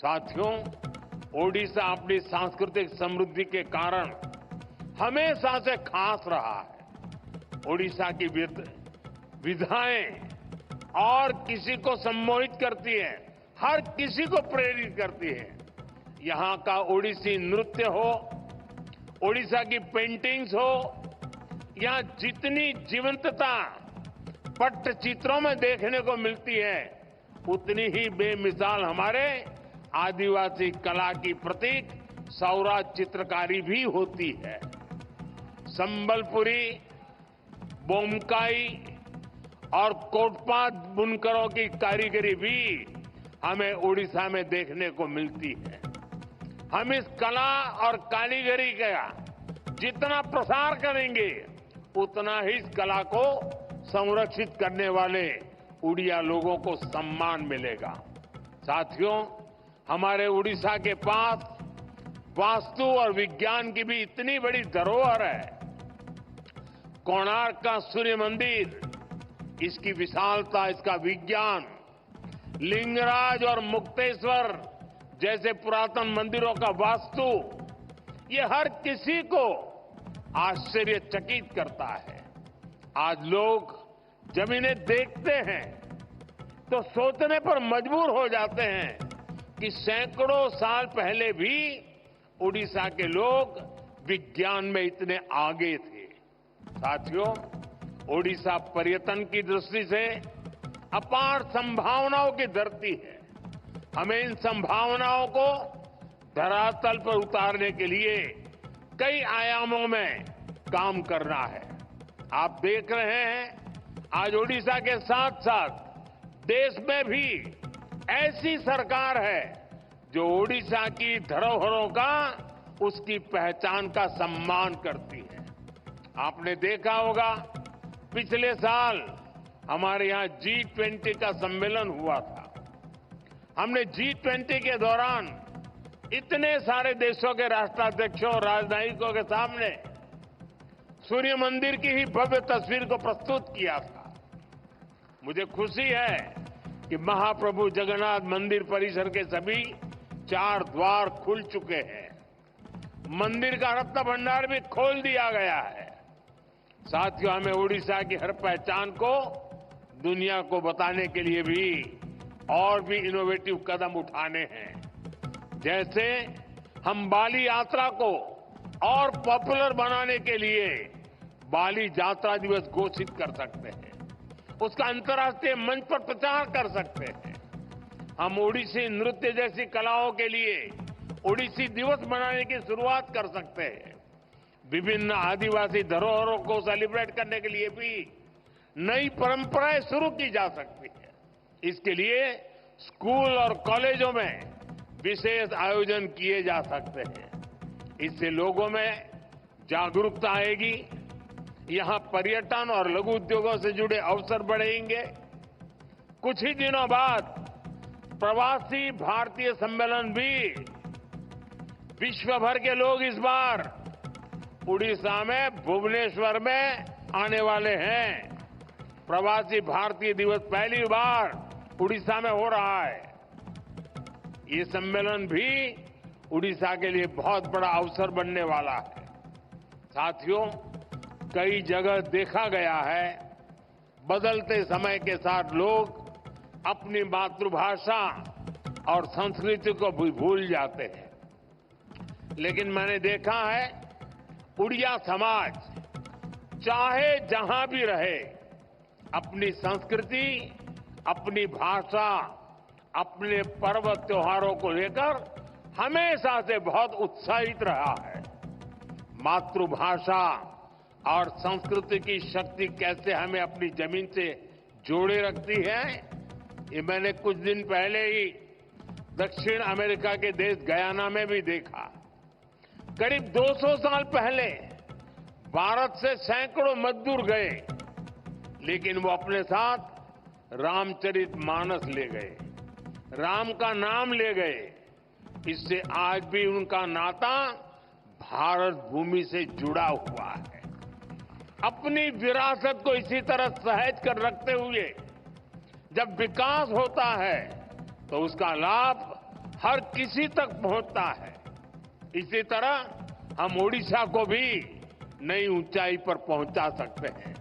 साथियों, ओडिशा अपनी सांस्कृतिक समृद्धि के कारण हमेशा से खास रहा है। ओडिशा की विधाएं और किसी को सम्मोहित करती है, हर किसी को प्रेरित करती है। यहाँ का ओडिसी नृत्य हो, ओडिशा की पेंटिंग्स हो, यहाँ जितनी जीवंतता पट्टचित्रों में देखने को मिलती है, उतनी ही बेमिसाल हमारे आदिवासी कला की प्रतीक सौरा चित्रकारी भी होती है। संबलपुरी, बोमकाई और कोटपात बुनकरों की कारीगरी भी हमें ओडिशा में देखने को मिलती है। हम इस कला और कारीगरी का जितना प्रसार करेंगे, उतना ही इस कला को संरक्षित करने वाले उड़िया लोगों को सम्मान मिलेगा। साथियों, हमारे उड़ीसा के पास वास्तु और विज्ञान की भी इतनी बड़ी धरोहर है। कोणार्क का सूर्य मंदिर, इसकी विशालता, इसका विज्ञान, लिंगराज और मुक्तेश्वर जैसे पुरातन मंदिरों का वास्तु, ये हर किसी को आश्चर्यचकित करता है। आज लोग जब इन्हें देखते हैं तो सोचने पर मजबूर हो जाते हैं कि सैकड़ों साल पहले भी उड़ीसा के लोग विज्ञान में इतने आगे थे। साथियों, ओडिशा पर्यटन की दृष्टि से अपार संभावनाओं की धरती है। हमें इन संभावनाओं को धरातल पर उतारने के लिए कई आयामों में काम करना है। आप देख रहे हैं, आज ओडिशा के साथ साथ देश में भी ऐसी सरकार है जो ओडिशा की धरोहरों का, उसकी पहचान का सम्मान करती है। आपने देखा होगा, पिछले साल हमारे यहाँ G20 का सम्मेलन हुआ था। हमने G20 के दौरान इतने सारे देशों के राष्ट्राध्यक्षों और राजनयिकों के सामने सूर्य मंदिर की ही भव्य तस्वीर को प्रस्तुत किया था। मुझे खुशी है कि महाप्रभु जगन्नाथ मंदिर परिसर के सभी 4 द्वार खुल चुके हैं। मंदिर का रत्न भंडार भी खोल दिया गया है। साथियों, हमें ओडिशा की हर पहचान को दुनिया को बताने के लिए भी और भी इनोवेटिव कदम उठाने हैं। जैसे हम बाली यात्रा को और पॉपुलर बनाने के लिए बाली यात्रा दिवस घोषित कर सकते हैं, उसका अंतर्राष्ट्रीय मंच पर प्रचार कर सकते हैं। हम ओडिसी नृत्य जैसी कलाओं के लिए ओडिसी दिवस मनाने की शुरुआत कर सकते हैं। विभिन्न आदिवासी धरोहरों को सेलिब्रेट करने के लिए भी नई परंपराएं शुरू की जा सकती है। इसके लिए स्कूल और कॉलेजों में विशेष आयोजन किए जा सकते हैं। इससे लोगों में जागरूकता आएगी, यहां पर्यटन और लघु उद्योगों से जुड़े अवसर बढ़ेंगे। कुछ ही दिनों बाद प्रवासी भारतीय सम्मेलन भी, विश्व भर के लोग इस बार उड़ीसा में भुवनेश्वर में आने वाले हैं। प्रवासी भारतीय दिवस पहली बार उड़ीसा में हो रहा है। ये सम्मेलन भी उड़ीसा के लिए बहुत बड़ा अवसर बनने वाला है। साथियों, कई जगह देखा गया है, बदलते समय के साथ लोग अपनी मातृभाषा और संस्कृति को भी भूल जाते हैं। लेकिन मैंने देखा है, उड़िया समाज चाहे जहां भी रहे, अपनी संस्कृति, अपनी भाषा, अपने पर्व त्योहारों को लेकर हमेशा से बहुत उत्साहित रहा है। मातृभाषा और संस्कृति की शक्ति कैसे हमें अपनी जमीन से जोड़े रखती है, ये मैंने कुछ दिन पहले ही दक्षिण अमेरिका के देश गयाना में भी देखा। करीब 200 साल पहले भारत से सैकड़ों मजदूर गए, लेकिन वो अपने साथ रामचरितमानस ले गए, राम का नाम ले गए। इससे आज भी उनका नाता भारत भूमि से जुड़ा हुआ है। अपनी विरासत को इसी तरह सहज कर रखते हुए जब विकास होता है, तो उसका लाभ हर किसी तक पहुंचता है। इसी तरह हम ओडिशा को भी नई ऊंचाई पर पहुंचा सकते हैं।